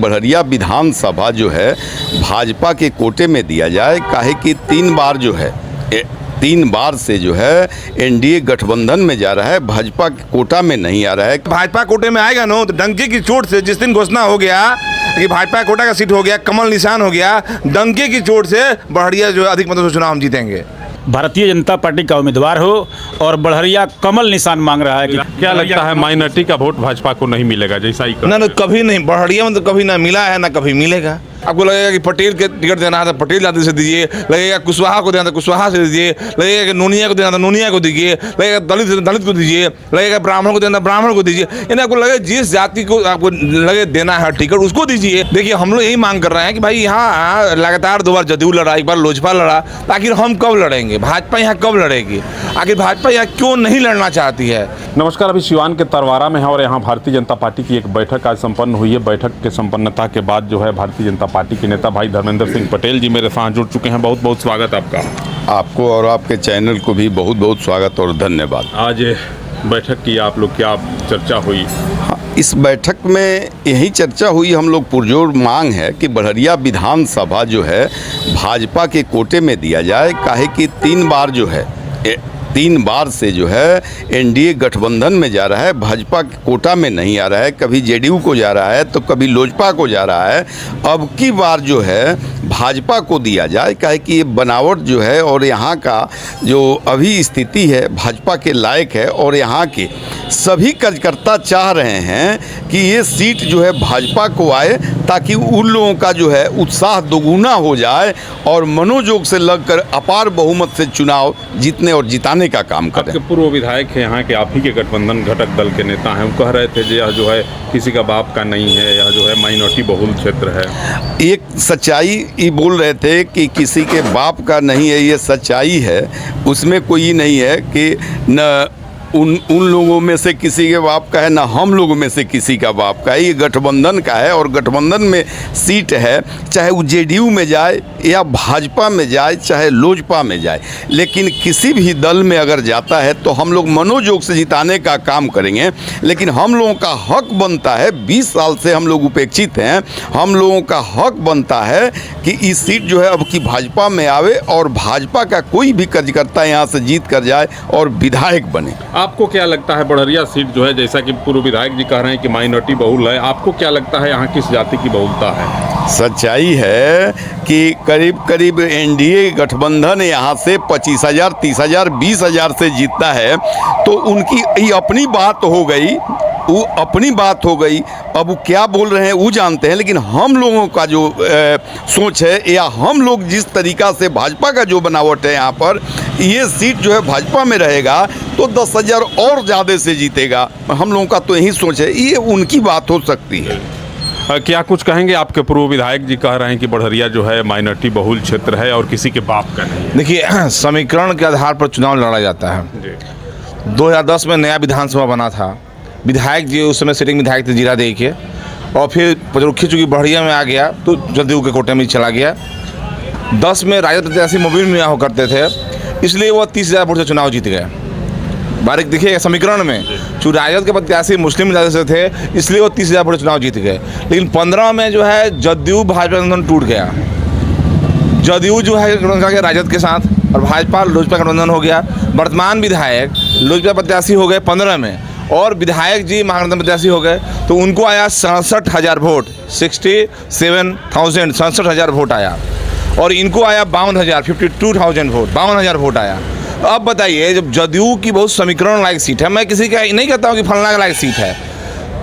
बड़हरिया विधानसभा जो है भाजपा के कोटे में दिया जाए, काहे कि 3 बार जो है 3 बार से जो है एनडीए गठबंधन में जा रहा है, भाजपा के कोटा में नहीं आ रहा है। भाजपा कोटे में आएगा ना तो डंके की चोट से जिस दिन घोषणा हो गया कि भाजपा कोटा का सीट हो गया, कमल निशान हो गया, डंके की चोट से बड़हरिया जो अधिक मतों से चुनाव हम जीतेंगे। भारतीय जनता पार्टी का उम्मीदवार हो और बड़हरिया कमल निशान मांग रहा है कि क्या लगता है माइनॉरिटी का वोट भाजपा को नहीं मिलेगा? जैसा ही ना कभी नहीं, बड़हरिया में तो कभी ना मिला है ना कभी मिलेगा। आपको लगेगा कि पटेल के टिकट देना है तो पटेल जाति से दीजिए, लगेगा कुशवाहा को देना तो कुशवाहा से दीजिए, लगेगा कि नोनिया को देना तो नोनिया को दीजिए, लगेगा दलित को दीजिए, लगेगा ब्राह्मण को देना ब्राह्मण को दीजिए। यानी आपको लगे जिस जाति को आपको लगे देना है टिकट उसको दीजिए। देखिए हम लोग यही मांग कर रहे हैं कि भाई यहाँ लगातार 2 बार जदयू लड़ा, एक बार लोजपा लड़ा, आखिर हम कब लड़ेंगे? भाजपा यहाँ कब लड़ेगी? आखिर भाजपा यहाँ क्यों नहीं लड़ना चाहती है? नमस्कार, अभी सिवान के तरवारा में है और यहाँ भारतीय जनता पार्टी की एक बैठक आज संपन्न हुई है। बैठक के संपन्नता के बाद जो है भारतीय जनता पार्टी के नेता भाई धर्मेंद्र सिंह पटेल जी मेरे साथ जुड़ चुके हैं। बहुत बहुत स्वागत आपका। आपको और आपके चैनल को भी बहुत बहुत स्वागत और धन्यवाद। आज बैठक की आप लोग क्या चर्चा हुई? इस बैठक में यही चर्चा हुई, हम लोग पुरजोर मांग है कि बड़हरिया विधानसभा जो है भाजपा के कोटे में दिया जाए, काहे कि 3 बार जो है 3 बार से जो है एनडीए गठबंधन में जा रहा है, भाजपा के कोटा में नहीं आ रहा है। कभी जेडीयू को जा रहा है तो कभी लोजपा को जा रहा है। अब की बार जो है भाजपा को दिया जाए, काहे कि ये बनावट जो है और यहाँ का जो अभी स्थिति है भाजपा के लायक है और यहाँ के सभी कार्यकर्ता चाह रहे हैं कि ये सीट जो है भाजपा को आए, ताकि उन लोगों का जो है उत्साह दोगुना हो जाए और मनोजोग से लगकर अपार बहुमत से चुनाव जीतने और जिताने का काम करें। आपके पूर्व विधायक हैं यहाँ के, आप ही के गठबंधन घटक दल के नेता हैं, वो कह रहे थे यह जो है किसी का बाप का नहीं है, यह जो है माइनॉरिटी बहुल क्षेत्र है। एक सच्चाई ये बोल रहे थे कि किसी के बाप का नहीं है, ये सच्चाई है, उसमें कोई नहीं है कि न उन लोगों में से किसी के बाप का है ना हम लोगों में से किसी का बाप का है। ये गठबंधन का है और गठबंधन में सीट है, चाहे वो जेडीयू में जाए या भाजपा में जाए, चाहे लोजपा में जाए, लेकिन किसी भी दल में अगर जाता है तो हम लोग मनोजोग से जिताने का काम करेंगे। लेकिन हम लोगों का हक बनता है, 20 साल से हम लोग उपेक्षित हैं, हम लोगों का हक बनता है कि इस सीट जो है अब की भाजपा में आवे और भाजपा का कोई भी कार्यकर्ता यहाँ से जीत कर जाए और विधायक बने। आपको क्या लगता है बड़हरिया सीट जो है, जैसा कि पूर्व विधायक जी कह रहे हैं कि माइनॉरिटी बहुल है, आपको क्या लगता है यहाँ किस जाति की बहुलता है? सच्चाई है कि करीब करीब एनडीए गठबंधन यहाँ से 25,000, 30,000, 20,000 से जीतता है, तो उनकी ये अपनी बात हो गई, वो अपनी बात हो गई। अब वो क्या बोल रहे हैं वो जानते हैं, लेकिन हम लोगों का जो सोच है या हम लोग जिस तरीका से भाजपा का जो बनावट है यहाँ पर, ये सीट जो है भाजपा में रहेगा तो 10,000 और ज़्यादा से जीतेगा। हम लोगों का तो यही सोच है, ये उनकी बात हो सकती है। क्या कुछ कहेंगे? आपके पूर्व विधायक जी कह रहे हैं कि बड़हरिया जो है माइनॉरिटी बहुल क्षेत्र है और किसी के बाप का नहीं। देखिए समीकरण के आधार पर चुनाव लड़ा जाता है। 2010 में नया विधानसभा बना था, विधायक जी उस समय सिटिंग विधायक थे जीरा दे के, और फिर पचरुखी चूँकि बड़हरिया में आ गया तो जदयू के कोटे में चला गया। 10 में राजद प्रत्याशी मोबिल मियाँ हो करते थे, इसलिए वो 30,000 वोट से चुनाव जीत गए। बारीक देखिए समीकरण में जो राजद के प्रत्याशी मुस्लिम जाति से थे, इसलिए वो 30,000 वोट चुनाव जीत गए। लेकिन 15 में जो है जदयू भाजपा गठबंधन टूट गया। जदयू जो है गठबंधन राजद के साथ और भाजपा लोजपा गठबंधन हो गया। वर्तमान विधायक लोजपा प्रत्याशी हो गए 15 में और विधायक जी महागठबंधन प्रत्याशी हो गए, तो उनको आया 67,000 वोट, 67,000 वोट आया, और इनको आया 52,000, 52,000 वोट, 52,000 वोट आया। अब बताइए, जब जदयू की बहुत समीकरण लायक सीट है, मैं किसी का नहीं कहता हूँ कि फलना का लायक सीट है,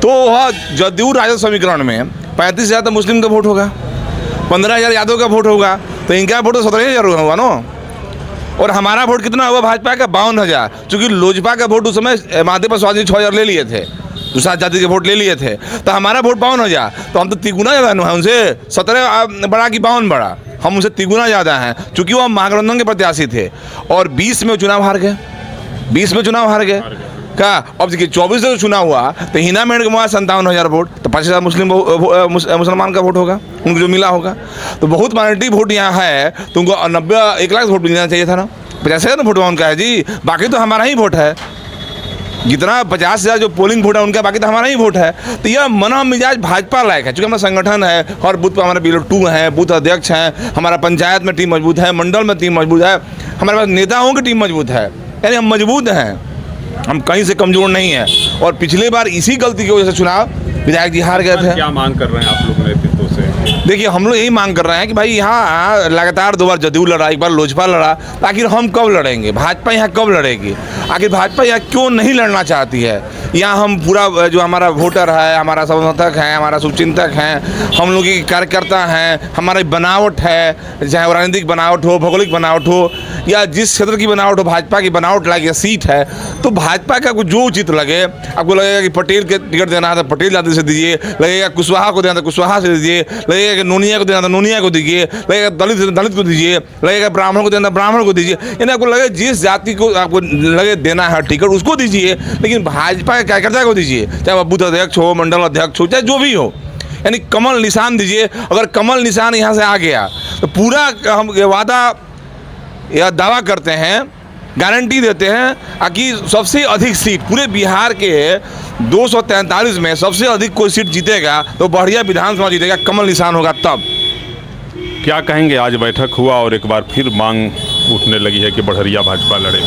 तो वह जदयू राजद समीकरण में 35,000 तो मुस्लिम का वोट होगा, 15,000 यादव का वोट होगा, तो इनका वोट तो 17,000 होगा ना। और हमारा वोट कितना हुआ भाजपा का? 52,000, चूँकि लोजपा का वोट उस समय महादेव प्रसाद जी 6,000 ले लिए थे, दूसरा जाति के वोट ले लिए थे, तो हमारा वोट 52,000, तो हम तो तिगुना ज़्यादा है उनसे, 17 बड़ा कि 52 बड़ा, हम उनसे तिगुना ज़्यादा हैं, चूँकि वो महागठबंधन के प्रत्याशी थे। और 20 में चुनाव हार गए, 20 में चुनाव हार गए क्या? अब देखिए 24 से चुनाव हुआ तो हिना मेंढ के वहाँ 57,000 वोट, तो 5,000 मुसलमान का वोट होगा, उनको जो मिला होगा। तो बहुत माइनॉरिटी वोट यहाँ है, तो उनको 1 लाख वोट मिलना चाहिए था ना, 50,000 वोट उनका है जी, बाकी तो हमारा ही वोट है। जितना 50,000 जो पोलिंग वोट है उनका, बाकी तो हमारा ही वोट है। तो यह मना मिजाज भाजपा लायक है, चूँकि हमारा संगठन है और बूथ पर हमारे BLO 2 हैं, बूथ अध्यक्ष हैं, हमारा पंचायत में टीम मजबूत है, मंडल में टीम मजबूत है, हमारे पास नेताओं की टीम मजबूत है, यानी हम मजबूत हैं, हम कहीं से कमज़ोर नहीं हैं। और पिछले बार इसी गलती की वजह से चुनाव विधायक जी हार गए थे। क्या मांग कर रहे हैं आप लोग नेतृत्व से? देखिए, हम लोग यही मांग कर रहे हैं कि भाई यहाँ लगातार 2 बार जदयू लड़ा, एक बार लोजपा लड़ा, तो आखिर हम कब लड़ेंगे? भाजपा यहाँ कब लड़ेगी? आखिर भाजपा यहाँ क्यों नहीं लड़ना चाहती है? यहाँ हम पूरा जो हमारा वोटर है, हमारा समर्थक है, हमारा शुभचिंतक हैं, हम लोग के कार्यकर्ता हैं, हमारी बनावट है, चाहे वो राजनीतिक बनावट हो, भौगोलिक बनावट हो, या जिस क्षेत्र की बनावट हो, भाजपा की बनावट लगे, सीट है, तो भाजपा का जो उचित लगे, आपको लगेगा कि पटेल के टिकट देना है तो पटेल जाति से दीजिए, लगेगा कुशवाहा को देना तो कुशवाहा से दीजिए, लगेगा कि नोनिया को देना तो नोनिया को दीजिए, लगेगा दलित को दीजिए, लगेगा ब्राह्मण को देना ब्राह्मण को दीजिए, यानी आपको लगे जिस जाति को आपको लगे देना है टिकट उसको दीजिए, लेकिन भाजपा के कार्यकर्ता को दीजिए, चाहे वह बूथ अध्यक्ष हो, मंडल अध्यक्ष हो, चाहे जो भी हो, यानी कमल निशान दीजिए। अगर कमल निशान यहाँ से आ गया तो पूरा हम वादा या दावा करते हैं, गारंटी देते हैं कि सबसे अधिक सीट पूरे बिहार के 243 में सबसे अधिक कोई सीट जीतेगा तो बढ़िया विधानसभा जीतेगा, कमल निशान होगा तब। क्या कहेंगे, आज बैठक हुआ और एक बार फिर मांग उठने लगी है कि बढ़िया भाजपा लड़े?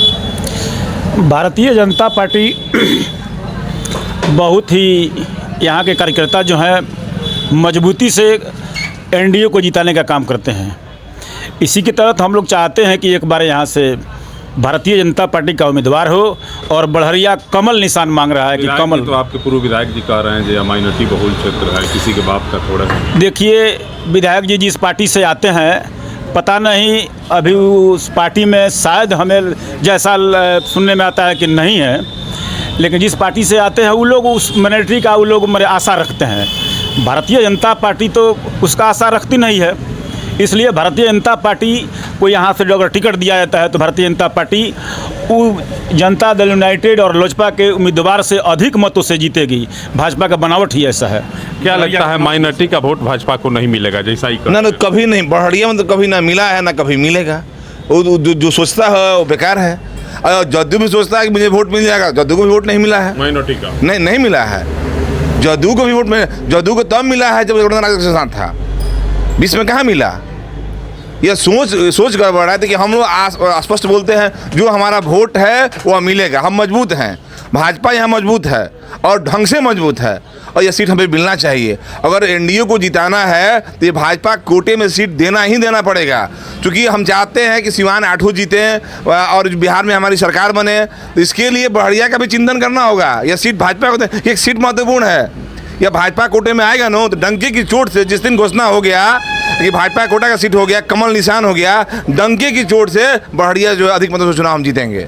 भारतीय जनता पार्टी बहुत ही यहाँ के कार्यकर्ता जो हैं मजबूती से NDA को जिताने का काम करते हैं। इसी के तहत हम लोग चाहते हैं कि एक बार यहाँ से भारतीय जनता पार्टी का उम्मीदवार हो और बढ़िया कमल निशान मांग रहा है कि कमल। तो आपके पूर्व विधायक जी कह रहे हैं जो माइनॉरिटी बहुल क्षेत्र है, किसी के बाप का थोड़ा है। देखिए, विधायक जी जिस पार्टी से आते हैं पता नहीं अभी उस पार्टी में शायद हमें जैसा सुनने में आता है कि नहीं है, लेकिन जिस पार्टी से आते हैं वो लोग उस माइनॉरिटी का वो लोग मेरे आशा रखते हैं। भारतीय जनता पार्टी तो उसका आशा रखती नहीं है, इसलिए भारतीय जनता पार्टी को यहाँ से अगर टिकट दिया जाता है तो भारतीय जनता पार्टी जनता दल यूनाइटेड और लोजपा के उम्मीदवार से अधिक मतों से जीतेगी। भाजपा का बनावट ही ऐसा है। क्या लगता है माइनॉरिटी का वोट भाजपा को नहीं मिलेगा जैसा ही? ना कभी नहीं, बढ़िया में तो कभी ना मिला है ना कभी मिलेगा। वो जो सोचता है वो बेकार है। और जदयू भी सोचता है कि मुझे वोट मिल जाएगा, जदयू को भी वोट नहीं मिला है। माइनॉरिटी का नहीं मिला है। जदयू को भी वोट मिला, जदयू को तब मिला है जब जगन्नाथ के साथ था, बीच में कहाँ मिला। यह सोच गड़बड़ है कि हम लोग स्पष्ट बोलते हैं जो हमारा वोट है वह मिलेगा, हम मजबूत हैं, भाजपा यहाँ मजबूत है और ढंग से मजबूत है और यह सीट हमें मिलना चाहिए। अगर NDA को जिताना है तो ये भाजपा कोटे में सीट देना ही देना पड़ेगा, क्योंकि हम चाहते हैं कि सिवान 8 जीतें और बिहार में हमारी सरकार बने। तो इसके लिए बढ़िया का भी चिंतन करना होगा। यह सीट भाजपा को, एक सीट महत्वपूर्ण है, या भाजपा कोटे में आएगा ना तो डंके की चोट से, जिस दिन घोषणा हो गया कि भाजपा कोटा का सीट हो गया, कमल निशान हो गया, डंके की चोट से बढ़िया जो अधिक मतों से चुनाव हम जीतेंगे।